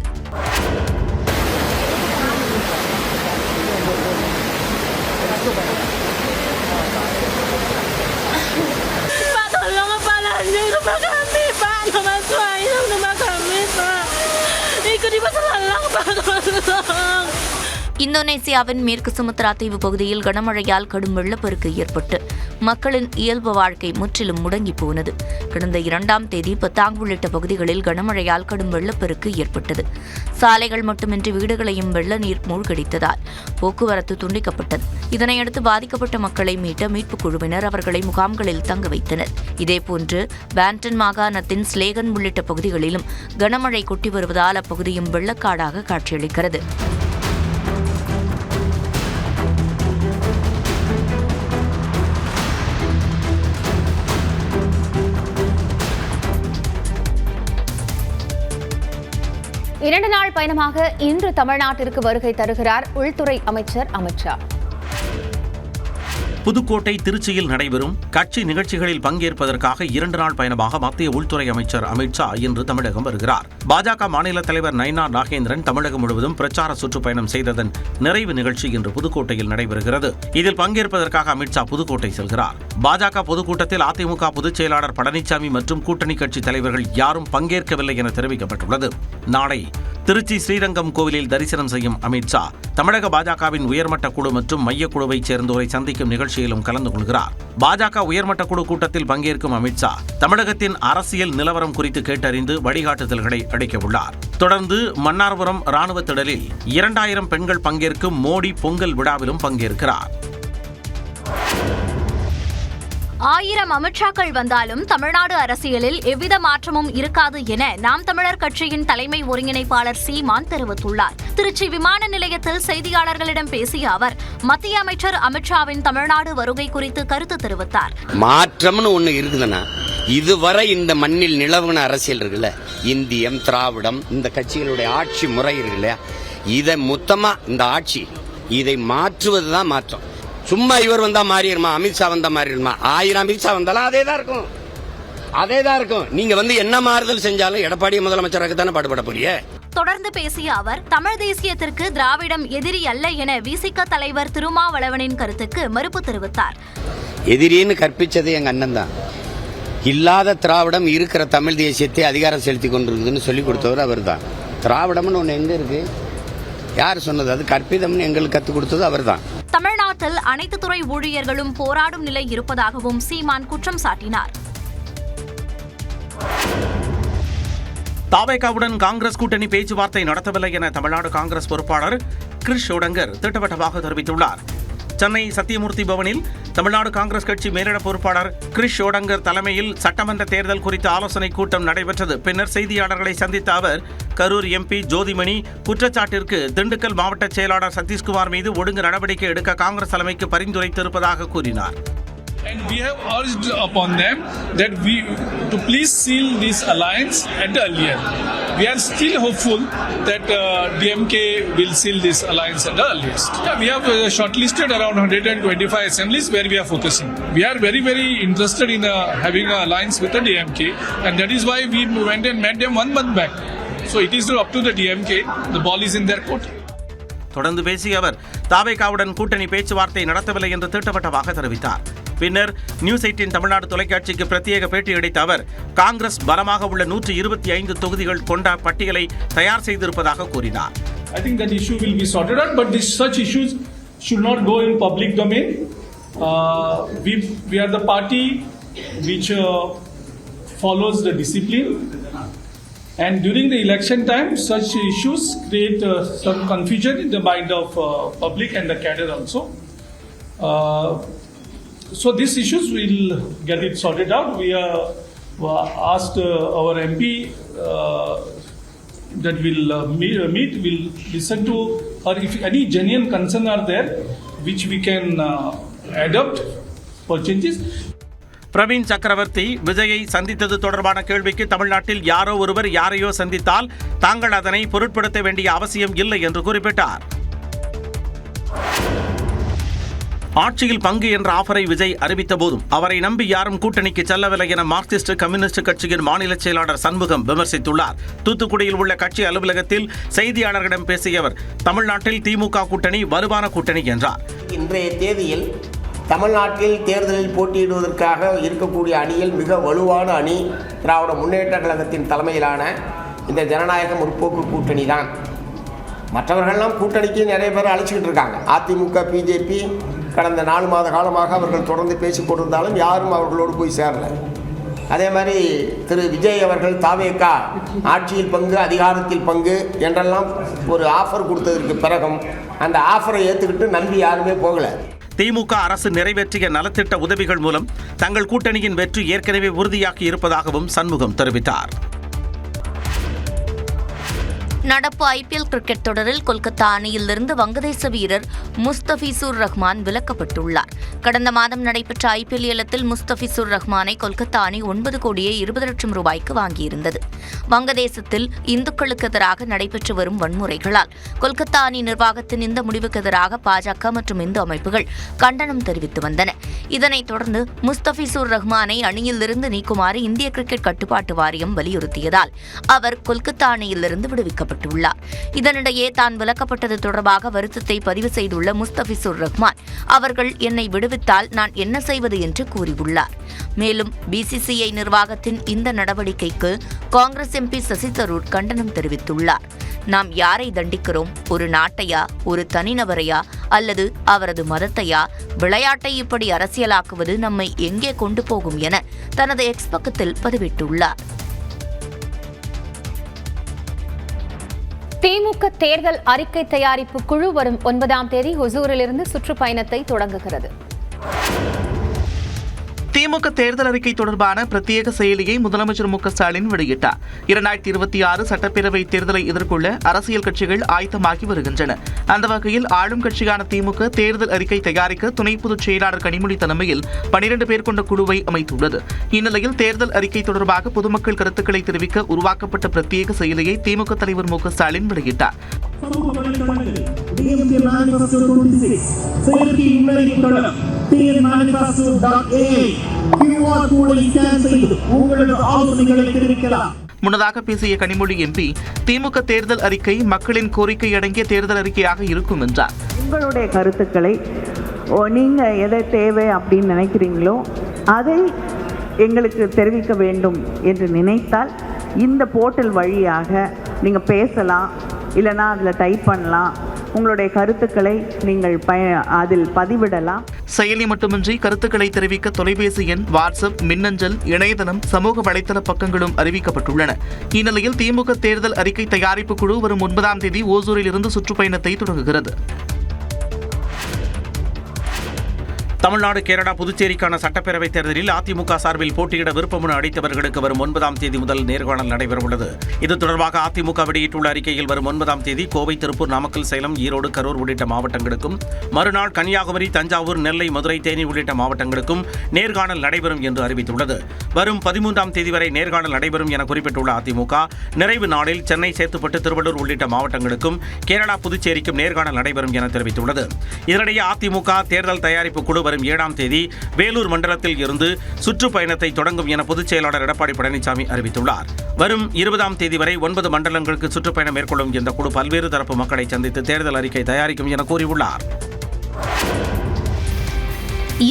இந்தோனேசியாவின் மேற்கு சுமத்ரா தீவு பகுதியில் கனமழையால் கடும் வெள்ளப்பெருக்கு ஏற்பட்டு மக்களின் இயல்பு வாழ்க்கை முற்றிலும் முடங்கி போனது. கடந்த 2ஆம் தேதி பத்தாங் உள்ளிட்ட பகுதிகளில் கனமழையால் கடும் வெள்ளப்பெருக்கு ஏற்பட்டது. சாலைகள் மட்டுமின்றி வீடுகளையும் வெள்ள நீர் மூழ்கடித்ததால் போக்குவரத்து துண்டிக்கப்பட்டது. இதனையடுத்து பாதிக்கப்பட்ட மக்களை மீட்ட மீட்புக் குழுவினர் அவர்களை முகாம்களில் தங்க வைத்தனர். இதேபோன்று பேண்டன் மாகாணத்தின் ஸ்லேகன் உள்ளிட்ட பகுதிகளிலும் கனமழை கொட்டி வருவதால் அப்பகுதியும் வெள்ளக்காடாக காட்சியளிக்கிறது. இரண்டு நாள் பயணமாக இன்று தமிழ்நாட்டிற்கு வருகை தருகிறார் உள்துறை அமைச்சர் அமித் ஷா. புதுக்கோட்டை, திருச்சியில் நடைபெறும் கட்சி நிகழ்ச்சிகளில் பங்கேற்பதற்காக 2 நாள் பயணமாக மத்திய உள்துறை அமைச்சர் அமித் ஷா இன்று தமிழகம் வருகிறார். பாஜக மாநில தலைவர் நயினார் நாகேந்திரன் தமிழகம் முழுவதும் பிரச்சார சுற்றுப்பயணம் செய்ததன் நிறைவு நிகழ்ச்சி இன்று புதுக்கோட்டையில் நடைபெறுகிறது. இதில் பங்கேற்பதற்காக அமித் ஷா புதுக்கோட்டை செல்கிறார். பாஜக பொதுக்கூட்டத்தில் அதிமுக பொதுச் செயலாளர் பழனிசாமி மற்றும் கூட்டணி கட்சி தலைவர்கள் யாரும் பங்கேற்கவில்லை என தெரிவிக்கப்பட்டுள்ளது. நாளை திருச்சி ஸ்ரீரங்கம் கோவிலில் தரிசனம் செய்யும் அமித் ஷா தமிழக பாஜகவின் உயர்மட்ட குழு மற்றும் மையக்குழுவைச் சேர்ந்தோரை சந்திக்கும் நிகழ்ச்சியிலும் கலந்து கொள்கிறார். பாஜக உயர்மட்ட குழு கூட்டத்தில் பங்கேற்கும் அமித் ஷா தமிழகத்தின் அரசியல் நிலவரம் குறித்து கேட்டறிந்து வழிகாட்டுதல்களை அளிக்கவுள்ளார். தொடர்ந்து மன்னார்புரம் ராணுவ திடலில் 2000 பெண்கள் பங்கேற்கும் மோடி பொங்கல் விழாவிலும் பங்கேற்கிறார். 1000 அமித்ஷாக்கள் வந்தாலும் தமிழ்நாடு அரசியலில் எவ்வித மாற்றமும் இருக்காது என நாம் தமிழர் கட்சியின் தலைமை ஒருங்கிணைப்பாளர் சீமான் தெரிவித்துள்ளார். திருச்சி விமான நிலையத்தில் செய்தியாளர்களிடம் பேசிய அவர் மத்திய அமைச்சர் அமித்ஷாவின் தமிழ்நாடு வருகை குறித்து கருத்து தெரிவித்தார். மாற்றம்னு ஒண்ணு இருக்குதுன்னா இதுவரை இந்த மண்ணில் நிலவுன அரசியல் இருக்குல்ல, இந்தியம், திராவிடம், இந்த கட்சிகளுடைய ஆட்சி முறை இருக்கு இல்லையா, இதை மொத்தமா இந்த ஆட்சி இதை மாற்றுவதுதான் மாற்றம். சும்மா இவர் வந்தா மாறிடுமா, அமித்ஷா வந்தா மாறிடுமா, 1000 அமித்ஷா வந்தாலும் அதேதான் இருக்கும். நீங்க என்ன மாறுதல் செஞ்சாலும் எடப்பாடி முதலமைச்சராக தானே பாடுபட போறீங்க. தொடர்ந்து பேசிய அவர் தமிழ் தேசியத்திற்கு திராவிடம் எதிரி அல்ல என விசிக தலைவர் திருமாவளவனின் கருத்துக்கு மறுப்பு தெரிவித்தார். எதிரின்னு கற்பிச்சது எங்க அண்ணன் தான். இல்லாத திராவிடம் இருக்கிற தமிழ் தேசியத்தை அதிகாரம் செலுத்தி கொண்டிருக்குதுன்னு சொல்லிக் கொடுத்தவர் அவர் தான். திராவிடம்னு ஒண்ணு எங்க இருக்கு, யார் சொன்னது? அது கற்பிதம்னு எங்களுக்கு கற்றுக் கொடுத்தது அவர் தான். தமிழ்நாட்டில் அனைத்து துறை ஊழியர்களும் போராடும் நிலை இருப்பதாகவும் சீமான் குற்றம் சாட்டினார். தாவேகாவுடன் காங்கிரஸ் கூட்டணி பேச்சுவார்த்தை நடத்தவில்லை என தமிழ்நாடு காங்கிரஸ் பொறுப்பாளர் கிரிஷ் ஷோடங்கர் திட்டவட்டமாக தெரிவித்துள்ளார். சென்னை சத்தியமூர்த்தி பவனில் தமிழ்நாடு காங்கிரஸ் கட்சி மேலிட பொறுப்பாளர் கிரிஷ் ஷோடங்கர் தலைமையில் சட்டமன்ற தேர்தல் குறித்த ஆலோசனைக் கூட்டம் நடைபெற்றது. பின்னர் செய்தியாளர்களை சந்தித்த அவர் கரூர் எம்பி ஜோதிமணி குற்றச்சாட்டிற்கு திண்டுக்கல் மாவட்ட செயலாளர் சதீஷ்குமார் மீது ஒழுங்கு நடவடிக்கை எடுக்க காங்கிரஸ் தலைமைக்கு பரிந்துரைத்திருப்பதாக கூறினார். And we have urged upon them that to please seal this alliance at the earlier. We are still hopeful that DMK will seal this alliance at the earliest. We have shortlisted around 125 assemblies where we are focusing. We are very, very interested in having an alliance with the DMK, and that is why we went and met them 1 month back. So it is up to the DMK. The ball is in their court. தொடர்ந்து பேசிய அவர் தாவேகாவுடன் கூட்டணி பேச்சுவார்த்தை நடத்தவில்லை என்று திட்டவட்டமாக தெரிவித்தார். பின்னர் news 18 Tamil Nadu தொலைக்காட்சிக்கு பிரத்யேக பேட்டியளித்த அவர் காங்கிரஸ் பலமாக உள்ள 125 தொகுதிகள் கொண்ட பட்டியலை தயார் செய்திருப்பதாக கூறினார். I think that issue will be sorted out, but such issues should not go in public domain. We are the party which follows the discipline, and during the election time, such issues create some confusion in the mind of public and the cadre also. So these issues will get it sorted out. We asked our MP that will meet, will listen to her if any genuine concern are there, which we can adopt for changes. Praveen சக்கரவர்த்தி விஜயை சந்தித்தது தொடர்பான கேள்விக்கு தமிழ்நாட்டில் யாரோ ஒருவர் யாரையோ சந்தித்தால் தாங்கள் அதனை பொருட்படுத்த வேண்டிய அவசியம் இல்லை என்று குறிப்பிட்டார். ஆட்சியில் பங்கு என்ற ஆஃபரை விஜய் அறிவித்த போதும் அவரை நம்பி யாரும் கூட்டணிக்கு செல்லவில்லை என மார்க்சிஸ்ட் கம்யூனிஸ்ட் கட்சியின் மாநில செயலாளர் சண்முகம் விமர்சித்துள்ளார். தூத்துக்குடியில் உள்ள கட்சி அலுவலகத்தில் செய்தியாளர்களிடம் பேசிய அவர் தமிழ்நாட்டில் திமுக கூட்டணி வலுவான கூட்டணி என்றார். இன்றைய தேதியில் தமிழ்நாட்டில் தேர்தலில் போட்டியிடுவதற்காக இருக்கக்கூடிய அணியில் மிக வலுவான அணி திராவிட முன்னேற்ற கழகத்தின் தலைமையிலான இந்த ஜனநாயக முற்போக்கு கூட்டணி தான். மற்றவர்கள்லாம் கூட்டணிக்கு நிறைய பேர் அழைச்சிக்கிட்டு இருக்காங்க. அதிமுக, பிஜேபி கடந்த 4 மாத காலமாக அவர்கள் தொடர்ந்து பேசிக் கொண்டிருந்தாலும் யாரும் அவர்களோடு போய் சேரலை. அதே மாதிரி திரு விஜய் அவர்கள் தாவேகா ஆட்சியில் பங்கு அதிகாரத்தில் பங்கு என்றெல்லாம் ஒரு ஆஃபர் கொடுத்ததற்கு பிறகும் அந்த ஆஃபரை ஏற்றுக்கிட்டு நம்பி யாருமே போகலை. திமுக அரசு நிறைவேற்றிய நலத்திட்ட உதவிகள் மூலம் தங்கள் கூட்டணியின் வெற்றி ஏற்கனவே உறுதியாகி இருப்பதாகவும் சண்முகம் தெரிவித்தார். நடப்பு IPL கிரிக்கெட் தொடரில் கொல்கத்தா அணியிலிருந்து வங்கதேச வீரர் முஸ்தபிசுர் ரஹ்மான் விலக்கப்பட்டுள்ளார். கடந்த மாதம் நடைபெற்ற IPL ஏலத்தில் முஸ்தபிசுர் ரஹ்மானை கொல்கத்தா அணி 9 கோடியே 20 லட்சம் ரூபாய்க்கு வாங்கியிருந்தது. வங்கதேசத்தில் இந்துக்களுக்கு எதிராக நடைபெற்று வரும் வன்முறைகளால் கொல்கத்தா அணி நிர்வாகத்தின் இந்த முடிவுக்கு எதிராக பாஜக மற்றும் இந்து அமைப்புகள் கண்டனம் தெரிவித்து வந்தன. இதனைத் தொடர்ந்து முஸ்தபிசுர் ரஹ்மானை அணியிலிருந்து நீக்குமாறு இந்திய கிரிக்கெட் கட்டுப்பாட்டு வாரியம் வலியுறுத்தியதால் அவர் கொல்கத்தா அணியிலிருந்து விடுவிக்கப்பட்டார். இதனிடையே தான் விலக்கப்பட்டது தொடர்பாக வருத்தத்தை பதிவு செய்துள்ள முஸ்தபிசுர் ரஹ்மான் அவர்கள் என்னை விடுவித்தால் நான் என்ன செய்வது என்று கூறியுள்ளார். மேலும் BCCI நிர்வாகத்தின் இந்த நடவடிக்கைக்கு காங்கிரஸ் MP சசி தரூர் கண்டனம் தெரிவித்துள்ளார். நாம் யாரை தண்டிக்கிறோம்? ஒரு நாட்டையா, ஒரு தனிநபரையா, அல்லது அவரது மதத்தையா? விளையாட்டை இப்படி அரசியலாக்குவது நம்மை எங்கே கொண்டு போகும் என தனது எக்ஸ் பக்கத்தில் பதிவிட்டுள்ளார். திமுக தேர்தல் அறிக்கை தயாரிப்பு குழு வரும் 9ஆம் தேதி ஹொசூரிலிருந்து சுற்றுப்பயணத்தை தொடங்குகிறது. திமுக தேர்தல் அறிக்கை தொடர்பான பிரத்யேக செயலியை முதலமைச்சர் மு க ஸ்டாலின் வெளியிட்டார். 2026 சட்டப்பேரவை தேர்தலை எதிர்கொள்ள அரசியல் கட்சிகள் ஆயத்தமாகி வருகின்றன. அந்த வகையில் ஆளும் கட்சியான திமுக தேர்தல் அறிக்கை தயாரிக்க துணை பொதுச் செயலாளர் கனிமொழி தலைமையில் 12 பேர் கொண்ட குழுவை அமைத்துள்ளது. இந்நிலையில் தேர்தல் அறிக்கை தொடர்பாக பொதுமக்கள் கருத்துக்களை தெரிவிக்க உருவாக்கப்பட்ட பிரத்யேக செயலியை திமுக தலைவர் மு க ஸ்டாலின் வெளியிட்டார். முன்னதாக பேசிய கனிமொழி MP திமுக தேர்தல் அறிக்கை மக்களின் கோரிக்கை அடங்கிய தேர்தல் அறிக்கையாக இருக்கும் என்றார். உங்களுடைய கருத்துக்களை நீங்க எதை தேவை அப்படின்னு நினைக்கிறீங்களோ அதை எங்களுக்கு தெரிவிக்க வேண்டும் என்று நினைத்தால் இந்த போர்ட்டல் வழியாக நீங்க பேசலாம், இல்லைனா அதில் டைப் பண்ணலாம், உங்களுடைய கருத்துக்களை நீங்கள் அதில் பதிவிடலாம். செயலி மட்டுமின்றி கருத்துக்களை தெரிவிக்க தொலைபேசி எண், வாட்ஸ்அப், மின்னஞ்சல், இணையதளம், சமூக வலைதள பக்கங்களும் அறிவிக்கப்பட்டுள்ளன. இந்நிலையில் திமுக தேர்தல் அறிக்கை தயாரிப்பு குழு வரும் 9ஆம் தேதி ஓசூரில் இருந்து சுற்றுப்பயணத்தை தொடங்குகிறது. தமிழ்நாடு, கேரளா, புதுச்சேரிக்கான சட்டப்பேரவைத் தேர்தலில் அதிமுக சார்பில் போட்டியிட விருப்பமனு அளித்தவர்களுக்கு வரும் 9ஆம் தேதி முதல் நேர்காணல் நடைபெறவுள்ளது. இது தொடர்பாக அதிமுக வெளியிட்டுள்ள அறிக்கையில் வரும் 9ஆம் தேதி கோவை, திருப்பூர், நாமக்கல், சேலம், ஈரோடு, கரூர் உள்ளிட்ட மாவட்டங்களுக்கும், மறுநாள் கன்னியாகுமரி, தஞ்சாவூர், நெல்லை, மதுரை, தேனி உள்ளிட்ட மாவட்டங்களுக்கும் நேர்காணல் நடைபெறும் என்று அறிவித்துள்ளது. வரும் 13ஆம் தேதி வரை நேர்காணல் நடைபெறும் என குறிப்பிட்டுள்ள அதிமுக, நிறைவு நாளில் சென்னை, சேத்துப்பட்டு, திருவள்ளூர் உள்ளிட்ட மாவட்டங்களுக்கும், கேரளா, புதுச்சேரிக்கும் நேர்காணல் நடைபெறும் என தெரிவித்துள்ளது. இதனிடையே அதிமுக தேர்தல் தயாரிப்பு குழு வரும் 7ஆம் தேதி வேலூர் மண்டலத்தில் இருந்து சுற்றுப்பயணத்தை தொடங்கும் என பொதுச் செயலாளர் எடப்பாடி பழனிசாமி அறிவித்துள்ளார். வரும் 20ஆம் தேதி வரை 9 மண்டலங்களுக்கு சுற்றுப்பயணம் மேற்கொள்ளும் இந்த குழு பல்வேறு தரப்பு மக்களை சந்தித்து தேர்தல் அறிக்கை தயாரிக்கும் என கூறியுள்ளார்.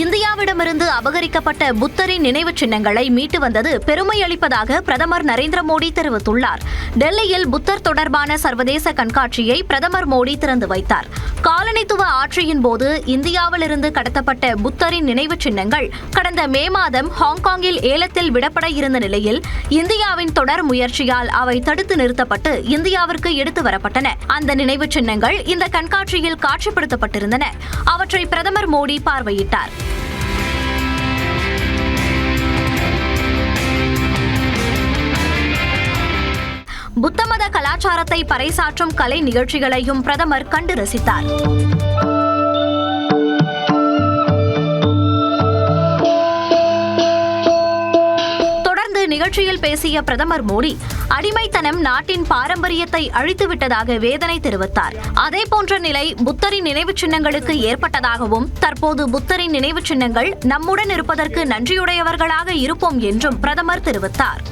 இந்தியாவிடமிருந்து அபகரிக்கப்பட்ட புத்தரின் நினைவு சின்னங்களை மீட்டு வந்தது பெருமை அளிப்பதாக பிரதமர் நரேந்திர மோடி தெரிவித்துள்ளார். டெல்லியில் புத்தர் தொடர்பான சர்வதேச கண்காட்சியை பிரதமர் மோடி திறந்து வைத்தார். காலனித்துவ ஆட்சியின் போது இந்தியாவிலிருந்து கடத்தப்பட்ட புத்தரின் நினைவு சின்னங்கள் கடந்த மே மாதம் ஹாங்காங்கில் ஏலத்தில் விடப்பட இருந்த நிலையில் இந்தியாவின் தொடர் முயற்சியால் அவை தடுத்து நிறுத்தப்பட்டு இந்தியாவிற்கு எடுத்து வரப்பட்டன. அந்த நினைவு சின்னங்கள் இந்த கண்காட்சியில் காட்சிப்படுத்தப்பட்டிருந்தன. அவற்றை பிரதமர் மோடி பார்வையிட்டார். புத்தமத கலாச்சாரத்தை பறைசாற்றும் கலை நிகழ்ச்சிகளையும் பிரதமர் கண்டு ரசித்தார். தொடர்ந்து நிகழ்ச்சியில் பேசிய பிரதமர் மோடி, அடிமைத்தனம் நாட்டின் பாரம்பரியத்தை அழித்துவிட்டதாக வேதனை தெரிவித்தார். அதேபோன்ற நிலை புத்தரின் நினைவு சின்னங்களுக்கு ஏற்பட்டதாகவும், தற்போது புத்தரின் நினைவு சின்னங்கள் நம்முடன் இருப்பதற்கு நன்றியுடையவர்களாக இருப்போம் என்றும் பிரதமர் தெரிவித்தார்.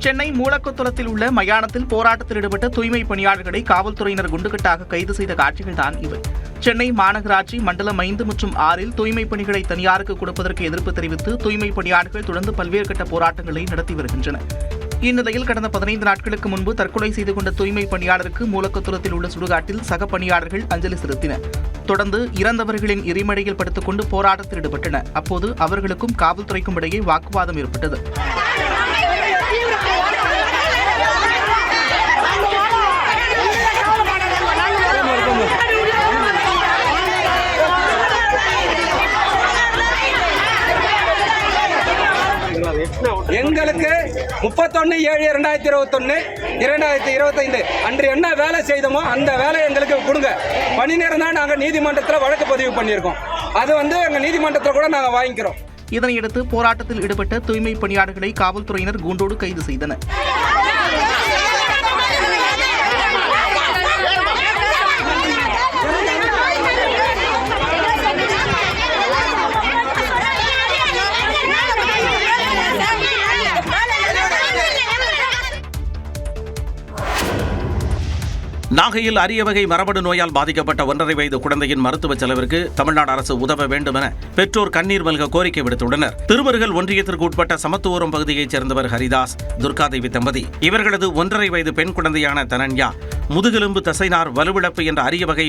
சென்னை மூலக்குளத்தில் உள்ள மயானத்தில் போராட்டத்தில் ஈடுபட்ட தூய்மை பணியாளர்களை காவல்துறையினர் குண்டுகட்டாக கைது செய்த காட்சிகள்தான் இவை. சென்னை மாநகராட்சி மண்டலம் 5 மற்றும் 6 தூய்மை பணிகளை தனியாருக்கு கொடுப்பதற்கு எதிர்ப்பு தெரிவித்து தூய்மை பணியாளர்கள் தொடர்ந்து பல்வேறு கட்ட போராட்டங்களை நடத்தி வருகின்றனர். இந்நிலையில் கடந்த 15 நாட்களுக்கு முன்பு தற்கொலை செய்து கொண்ட தூய்மை பணியாளருக்கு மூலக்குளத்தில் உள்ள சுடுகாட்டில் சக பணியாளர்கள் அஞ்சலி செலுத்தினர். தொடர்ந்து இறந்தவர்களின் எரிமலையில் படுத்துக் கொண்டு போராட்டத்தில் ஈடுபட்டனர். அப்போது அவர்களுக்கும் காவல்துறைக்கும் இடையே வாக்குவாதம் ஏற்பட்டது. எங்களுக்கு 31/7/2021 2025 அன்று என்ன வேலை செய்தோமோ அந்த வேலை எங்களுக்கு கொடுங்க. பணி நேரம் தான் நாங்கள் நீதிமன்றத்தில் வழக்கு பதிவு பண்ணியிருக்கோம். அது எங்கள் நீதிமன்றத்தில் கூட நாங்கள் வாங்கிக்கிறோம். இதனையடுத்து போராட்டத்தில் ஈடுபட்ட தூய்மை பணியாளர்களை காவல்துறையினர் கூண்டோடு கைது செய்தனர். நாகையில் அரிய வகை மரபணு நோயால் பாதிக்கப்பட்ட 1.5 வயது குழந்தையின் மருத்துவ செலவிற்கு தமிழ்நாடு அரசு உதவ வேண்டும் என பெற்றோர் கண்ணீர் மல்க கோரிக்கை விடுத்துள்ளனர். திருமருகல் ஒன்றியத்திற்கு உட்பட்ட சமத்துவபுரம் பகுதியைச் சேர்ந்தவர் ஹரிதாஸ், துர்காதேவி தம்பதி. இவர்களது 1.5 வயது பெண் குழந்தையான தனன்யா முதுகெலும்பு தசைநார் வலுவிழப்பு என்ற அரிய வகை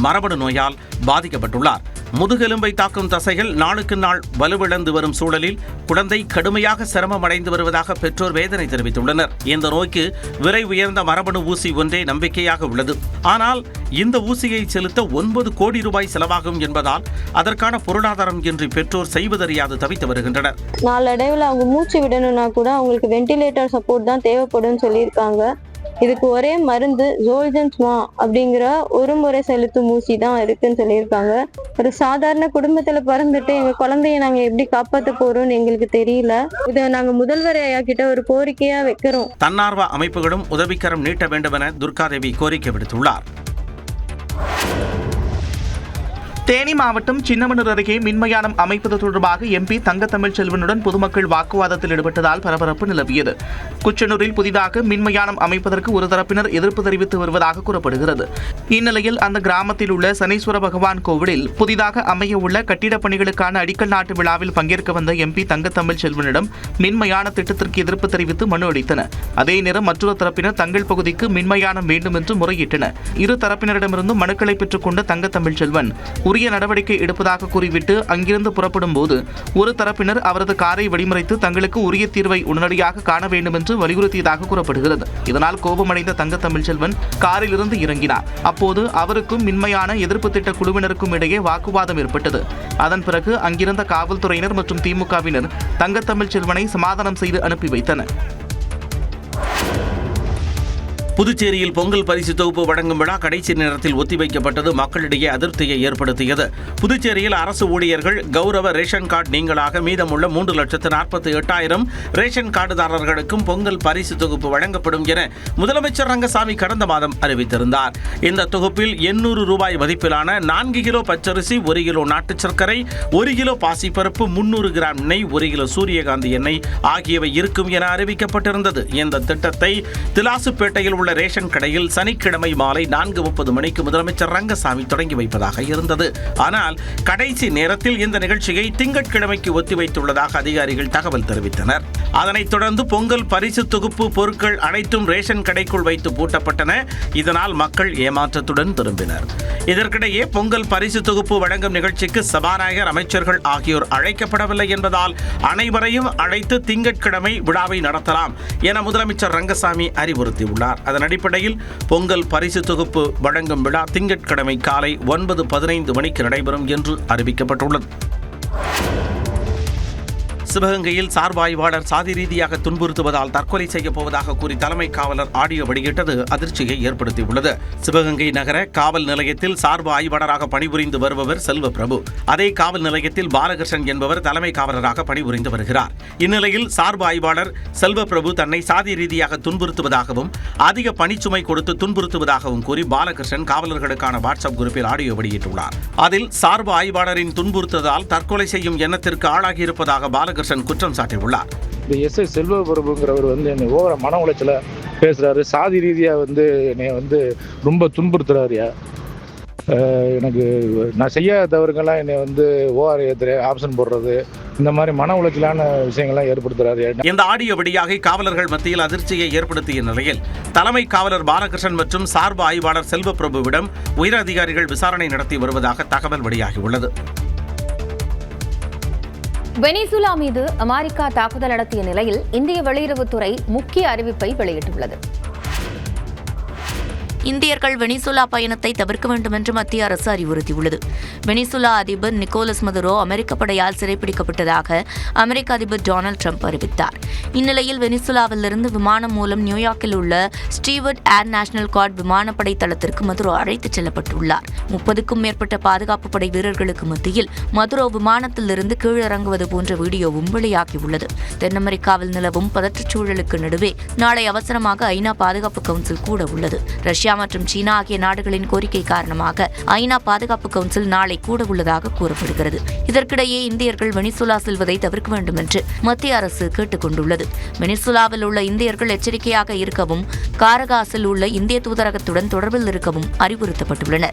மரபணு நோயால் பாதிக்கப்பட்டுள்ளார். முதுகெலும்பை தாக்கும் தசைகள் நாளுக்கு நாள் வலுவிழந்து வரும் சூழலில் குழந்தை கடுமையாக சிரமம் அடைந்து வருவதாக பெற்றோர் வேதனை தெரிவித்துள்ளனர். இந்த நோய்க்கு விலை உயர்ந்த மரபணு ஊசி ஒன்றே நம்பிக்கையாக உள்ளது. ஆனால் இந்த ஊசியை செலுத்த 9 கோடி ரூபாய் செலவாகும் என்பதால் அதற்கான பொருளாதாரம் இன்றி பெற்றோர் செய்வதறியாது தவித்து வருகின்றனர். நாளடைவில் அவங்க மூச்சு விடணும்னா கூட அவங்களுக்கு வென்டிலேட்டர் சப்போர்ட் தான் தேவைப்படும் சொல்லியிருக்காங்க. இதுக்கு ஒரே மருந்து ஜோல்ஜன்ஸ்மா அப்படிங்கிற ஒரு முறை செலுத்தும் ஊசி தான் இருக்குன்னு சொல்லியிருக்காங்க. ஒரு சாதாரண குடும்பத்துல பிறந்துட்டு எங்க குழந்தைய நாங்க எப்படி காப்பாற்ற போறோம்னு எங்களுக்கு தெரியல. இதை நாங்க முதல்வர் ஐயா கிட்ட ஒரு கோரிக்கையா வைக்கிறோம். தன்னார்வ அமைப்புகளும் உதவிக்கரம் நீட்ட வேண்டும் என துர்காதேவி கோரிக்கை விடுத்துள்ளார். தேனி மாவட்டம் சின்னமனூர் அருகே மின்மயானம் அமைப்பது தொடர்பாக எம்பி தங்கத்தமிழ் செல்வனுடன் பொதுமக்கள் வாக்குவாதத்தில் ஈடுபட்டதால் பரபரப்பு நிலவியது. குச்சனூரில் புதிதாக மின்மயானம் அமைப்பதற்கு ஒரு தரப்பினர் எதிர்ப்பு தெரிவித்து வருவதாக கூறப்படுகிறது. இந்நிலையில் அந்த கிராமத்தில் உள்ள சனீஸ்வர பகவான் கோவிலில் புதிதாக அமைய உள்ள கட்டிடப் பணிகளுக்கான அடிக்கல் நாட்டு விழாவில் பங்கேற்க வந்த எம்பி தங்கத்தமிழ் செல்வனிடம் மின்மயான திட்டத்திற்கு எதிர்ப்பு தெரிவித்து மனு அளித்தனர். அதே நேரம் மற்றொரு தரப்பினர் தங்கள் பகுதிக்கு மின்மயானம் வேண்டும் என்று முறையிட்டனர். இரு தரப்பினரிடமிருந்தும் மனுக்களை பெற்றுக் கொண்ட தங்கத்தமிழ் செல்வன் உரிய நடவடிக்கை எடுப்பதாக கூறிவிட்டு அங்கிருந்து புறப்படும் போது ஒரு தரப்பினர் அவரது காரை வழிமறைத்து தங்களுக்கு உரிய தீர்வை உடனடியாக காண வேண்டும் என்று வலியுறுத்தியதாக கூறப்படுகிறது. இதனால் கோபமடைந்த தங்கத்தமிழ் செல்வன் காரில் இருந்து இறங்கினார். அப்போது அவருக்கும் மின்மயான எதிர்ப்பு திட்ட குழுவினருக்கும் இடையே வாக்குவாதம் ஏற்பட்டது. அதன் பிறகு அங்கிருந்த காவல்துறையினர் மற்றும் திமுகவினர் தங்கத்தமிழ் செல்வனை சமாதானம் செய்து அனுப்பி வைத்தனர். புதுச்சேரியில் பொங்கல் பரிசு தொகுப்பு வழங்கும் விழா கடைசி நேரத்தில் ஒத்திவைக்கப்பட்டது மக்களிடையே அதிருப்தியை ஏற்படுத்தியது. புதுச்சேரியில் அரசு ஊழியர்கள் கௌரவ ரேஷன் கார்டு நீங்களாக மீதமுள்ள 3,48,000 ரேஷன் கார்டுதாரர்களுக்கும் பொங்கல் பரிசு தொகுப்பு வழங்கப்படும் என முதலமைச்சர் ரங்கசாமி கடந்த மாதம் அறிவித்திருந்தார். இந்த தொகுப்பில் 800 ரூபாய் மதிப்பிலான 4 கிலோ பச்சரிசி, 1 கிலோ நாட்டு சர்க்கரை, 1 கிலோ பாசிப்பருப்பு, 300 கிராம் நெய், 1 கிலோ சூரியகாந்தி எண்ணெய் ஆகியவை இருக்கும் என அறிவிக்கப்பட்டிருந்தது. இந்த திட்டத்தை திலாசுப்பேட்டையில் உள்ள ரேஷன் கடையில் சனிக்கிழமை மாலை 4:30 மணிக்கு முதலமைச்சர் ரங்கசாமி தொடங்கி வைப்பதாக இருந்தது. ஆனால் கடைசி நேரத்தில் இந்த நிகழ்ச்சியை திங்கட்கிழமைக்கு ஒத்திவைத்துள்ளதாக அதிகாரிகள் தகவல் தெரிவித்தனர். அதனைத் தொடர்ந்து பொங்கல் பரிசு தொகுப்பு பொருட்கள் அனைத்தும் ரேஷன் கடைக்குள் வைத்து பூட்டப்பட்டன. இதனால் மக்கள் ஏமாற்றத்துடன் திரும்பினர். இதற்கிடையே பொங்கல் பரிசு தொகுப்பு வழங்கும் நிகழ்ச்சிக்கு சபாநாயகர், அமைச்சர்கள் ஆகியோர் அழைக்கப்படவில்லை என்பதால் அனைவரையும் அழைத்து திங்கட்கிழமை விழாவை நடத்தலாம் என முதலமைச்சர் ரங்கசாமி அறிவுறுத்தியுள்ளார். அதன் அடிப்படையில் பொங்கல் பரிசு தொகுப்பு வழங்கும் விழா திங்கட்கிழமை காலை 9:15 மணிக்கு நடைபெறும் என்று அறிவிக்கப்பட்டுள்ளது. சிவகங்கையில் சார்பு ஆய்வாளர் சாதி ரீதியாக துன்புறுத்துவதால் தற்கொலை செய்யப் போவதாக கூறி தலைமை காவலர் ஆடியோ வெளியிட்டது அதிர்ச்சியை ஏற்படுத்தியுள்ளது. சிவகங்கை நகர காவல் நிலையத்தில் சார்பு ஆய்வாளராக பணிபுரிந்து வருபவர் செல்வ பிரபு. அதே காவல் நிலையத்தில் பாலகிருஷ்ணன் என்பவர் தலைமை காவலராக பணிபுரிந்து வருகிறார். இந்நிலையில் சார்பு ஆய்வாளர் செல்வ பிரபு தன்னை சாதி ரீதியாக துன்புறுத்துவதாகவும் அதிக பணிச்சுமை கொடுத்து துன்புறுத்துவதாகவும் கூறி பாலகிருஷ்ணன் காவலர்களுக்கான வாட்ஸ்அப் குரூப்பில் ஆடியோ வெளியிட்டுள்ளார். அதில் சார்பு ஆய்வாளரின் துன்புறுத்ததால் தற்கொலை செய்யும் எண்ணத்திற்கு ஆளாகியிருப்பதாக பாலகிருஷ்ணன் குற்றம் சாட்டியுள்ளார். எஸ்.ஐ. செல்வ பிரபுங்கிறவர் என்னை ஓவர மன உளைச்சல பேசுறாரு. சாதி ரீதியா என்னை ரொம்ப துன்புறுத்துறாருயா. எனக்கு நான் செய்யாத தவறுகள்லாம் என்னை ஓஆர் ஆப்ஷன் போடுறது, இந்த மாதிரி மன உளைச்சலான விஷயங்கள்லாம் ஏற்படுத்துறாரு. இந்த ஆடியோ வழியாக காவலர்கள் மத்தியில் அதிர்ச்சியை ஏற்படுத்திய நிலையில் தலைமை காவலர் பாலகிருஷ்ணன் மற்றும் சார்பு ஆய்வாளர் செல்வ பிரபுவிடம் உயர் அதிகாரிகள் விசாரணை நடத்தி வருவதாக தகவல் வெளியாகியுள்ளது. வெனிசுலா மீது அமெரிக்கா தாக்குதல் நடத்திய நிலையில் இந்திய வெளியுறவுத்துறை முக்கிய அறிவிப்பை வெளியிட்டுள்ளது. இந்தியர்கள் வெனிசுலா பயணத்தை தவிர்க்க வேண்டும் என்று மத்திய அரசு அறிவுறுத்தியுள்ளது. வெனிசுலா அதிபர் நிக்கோலஸ் மதுரோ அமெரிக்க படையால் சிறைப்பிடிக்கப்பட்டதாக அமெரிக்க அதிபர் டொனால்டு ட்ரம்ப் அறிவித்தார். இந்நிலையில் வெனிசுலாவிலிருந்து விமானம் மூலம் நியூயார்க்கில் உள்ள ஸ்டீவர்ட் ஏர் நேஷனல் கார்ட் விமானப்படை தளத்திற்கு மதுரோ அழைத்துச் செல்லப்பட்டுள்ளார். 30க்கும் மேற்பட்ட பாதுகாப்பு படை வீரர்களுக்கு மத்தியில் மதுரோ விமானத்திலிருந்து கீழிறங்குவது போன்ற வீடியோவும் வெளியாகியுள்ளது. தென் அமெரிக்காவில் நிலவும் பதற்றச் சூழலுக்கு நடுவே நாளை அவசரமாக ஐநா பாதுகாப்பு கவுன்சில் கூட உள்ளது. ரஷ்யா மற்றும் சீனா ஆகிய நாடுகளின் கோரிக்கை காரணமாக ஐநா பாதுகாப்பு கவுன்சில் நாளை கூட உள்ளதாக கூறப்படுகிறது. இதற்கிடையே இந்தியர்கள் வெனிசுலா செல்வதை தவிர்க்க வேண்டும் என்று மத்திய அரசு கேட்டுக் கொண்டுள்ளது. வெனிசுலாவில் உள்ள இந்தியர்கள் எச்சரிக்கையாக இருக்கவும், காரகாசில் உள்ள இந்திய தூதரகத்துடன் தொடர்பில் இருக்கவும் அறிவுறுத்தப்பட்டுள்ளனர்.